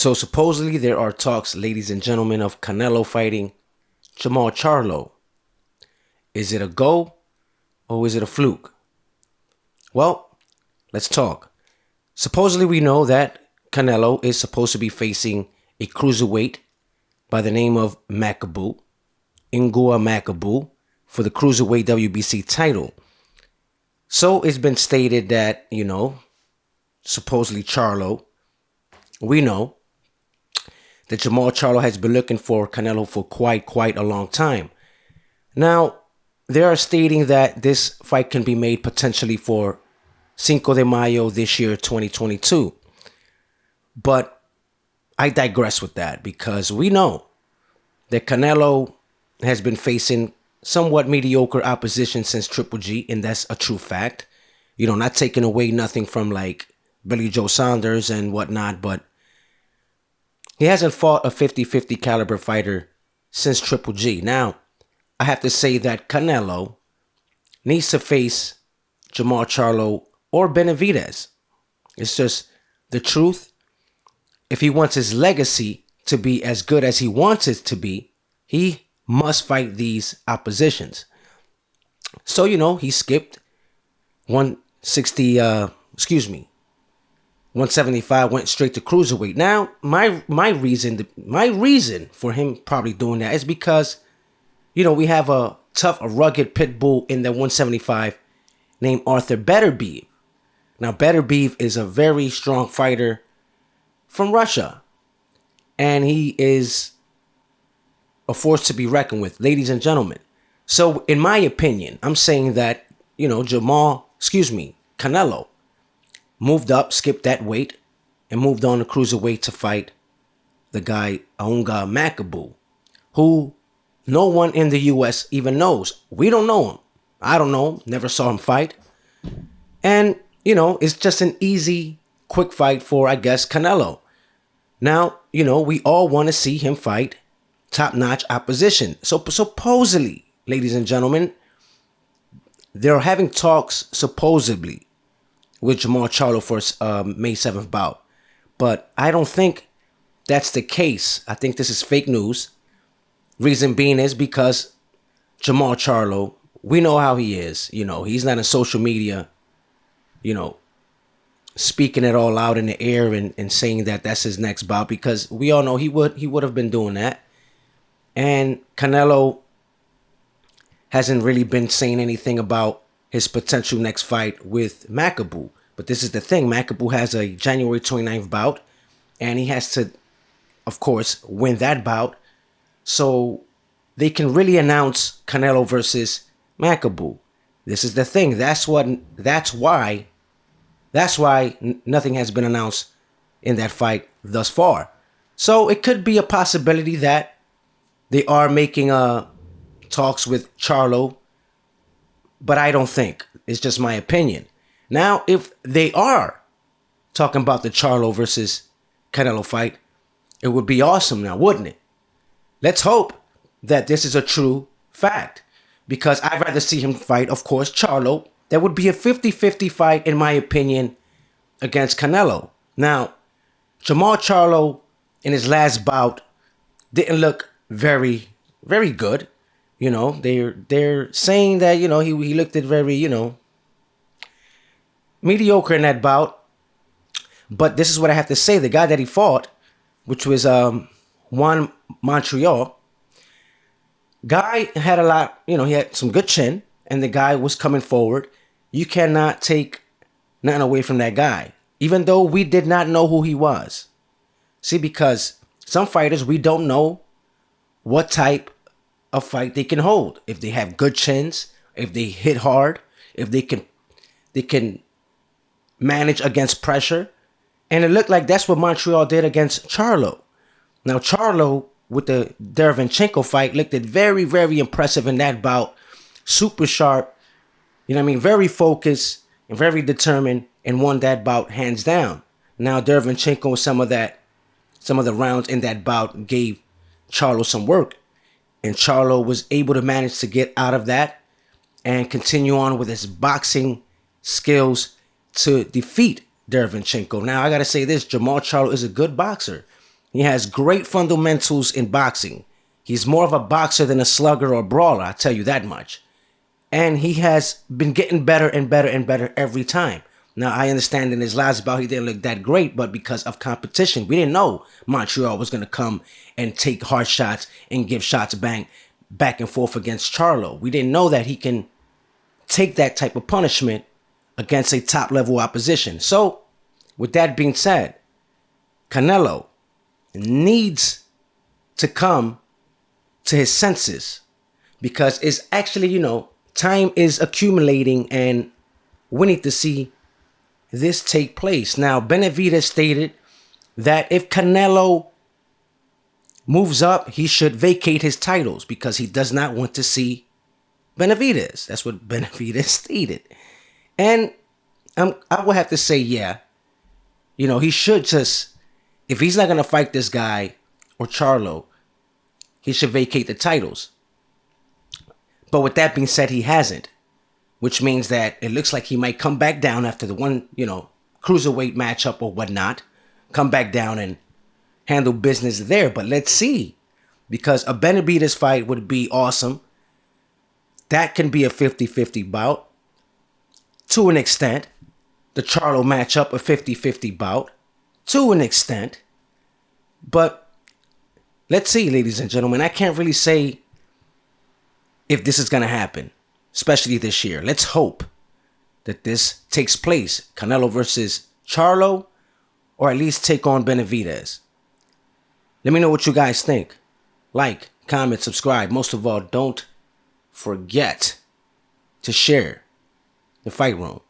So supposedly there are talks, ladies and gentlemen, of Canelo fighting Jamall Charlo. Is it a go or is it a fluke? Well, let's talk. Supposedly we know that Canelo is supposed to be facing a cruiserweight by the name of Makabu, Ingua Makabu, for the cruiserweight WBC title. So it's been stated that, supposedly Charlo, we know that Jamall Charlo has been looking for Canelo for quite a long time. Now, they are stating that this fight can be made potentially for Cinco de Mayo this year, 2022. But I digress with that because we know that Canelo has been facing somewhat mediocre opposition since Triple G, and that's a true fact. Not taking away nothing from like Billy Joe Saunders and whatnot, but he hasn't fought a 50-50 caliber fighter since Triple G. Now, I have to say that Canelo needs to face Jamall Charlo or Benavidez. It's just the truth. If he wants his legacy to be as good as he wants it to be, he must fight these oppositions. So, he skipped 175, went straight to cruiserweight. Now, my reason for him probably doing that is because, we have a rugged pit bull in the 175 named Arthur Beterbiev. Now, Beterbiev is a very strong fighter from Russia, and he is a force to be reckoned with, ladies and gentlemen. So, in my opinion, I'm saying that, Canelo moved up, skipped that weight, and moved on to cruiserweight to fight the guy Aunga Makabu, who no one in the U.S. even knows. We don't know him. I don't know him. Never saw him fight. And, it's just an easy, quick fight for, I guess, Canelo. Now, we all want to see him fight top-notch opposition. So supposedly, ladies and gentlemen, they're having talks supposedly with Jamall Charlo for May 7th bout. But I don't think that's the case. I think this is fake news. Reason being is because Jamall Charlo, we know how he is. He's not on social media, speaking it all out in the air and saying that that's his next bout, because we all know he would have been doing that. And Canelo hasn't really been saying anything about his potential next fight with Makabu. But this is the thing. Makabu has a January 29th bout, and he has to, of course, win that bout so they can really announce Canelo versus Makabu. This is the thing. That's why nothing has been announced in that fight thus far. So it could be a possibility that they are making talks with Charlo, but I don't think. It's just my opinion. Now, if they are talking about the Charlo versus Canelo fight, it would be awesome now, wouldn't it? Let's hope that this is a true fact, because I'd rather see him fight, of course, Charlo. That would be a 50-50 fight, in my opinion, against Canelo. Now, Jamall Charlo in his last bout didn't look very, very good. They're saying that, he looked at very, mediocre in that bout. But this is what I have to say. The guy that he fought, which was Juan Montreal, guy had a lot, he had some good chin, and the guy was coming forward. You cannot take nothing away from that guy, even though we did not know who he was. See, because some fighters, we don't know what type of fight they can hold. If they have good chins, if they hit hard, if they can manage against pressure. And it looked like that's what Montreal did against Charlo. Now, Charlo, with the Derevyanchenko fight, looked at very, very impressive in that bout. Super sharp, very focused and very determined, and won that bout hands down. Now, Derevyanchenko, some of the rounds in that bout gave Charlo some work. And Charlo was able to manage to get out of that and continue on with his boxing skills to defeat Derevyanchenko. Now, I got to say this. Jamall Charlo is a good boxer. He has great fundamentals in boxing. He's more of a boxer than a slugger or brawler, I'll tell you that much. And he has been getting better and better and better every time. Now, I understand in his last bout he didn't look that great, but because of competition, we didn't know Montreal was going to come and take hard shots and give shots back and forth against Charlo. We didn't know that he can take that type of punishment against a top-level opposition. So, with that being said, Canelo needs to come to his senses because it's actually, time is accumulating and we need to see this take place. Now, Benavidez stated that if Canelo moves up, he should vacate his titles because he does not want to see Benavidez. That's what Benavidez stated. And I would have to say, yeah, he should just, if he's not going to fight this guy or Charlo, he should vacate the titles. But with that being said, he hasn't, which means that it looks like he might come back down after the one, cruiserweight matchup or whatnot, come back down and handle business there. But let's see, because a Benavidez fight would be awesome. That can be a 50-50 bout to an extent. The Charlo matchup, a 50-50 bout to an extent. But let's see, ladies and gentlemen. I can't really say if this is going to happen, especially this year. Let's hope that this takes place. Canelo versus Charlo, or at least take on Benavidez. Let me know what you guys think. Like, comment, subscribe. Most of all, don't forget to share the fight room.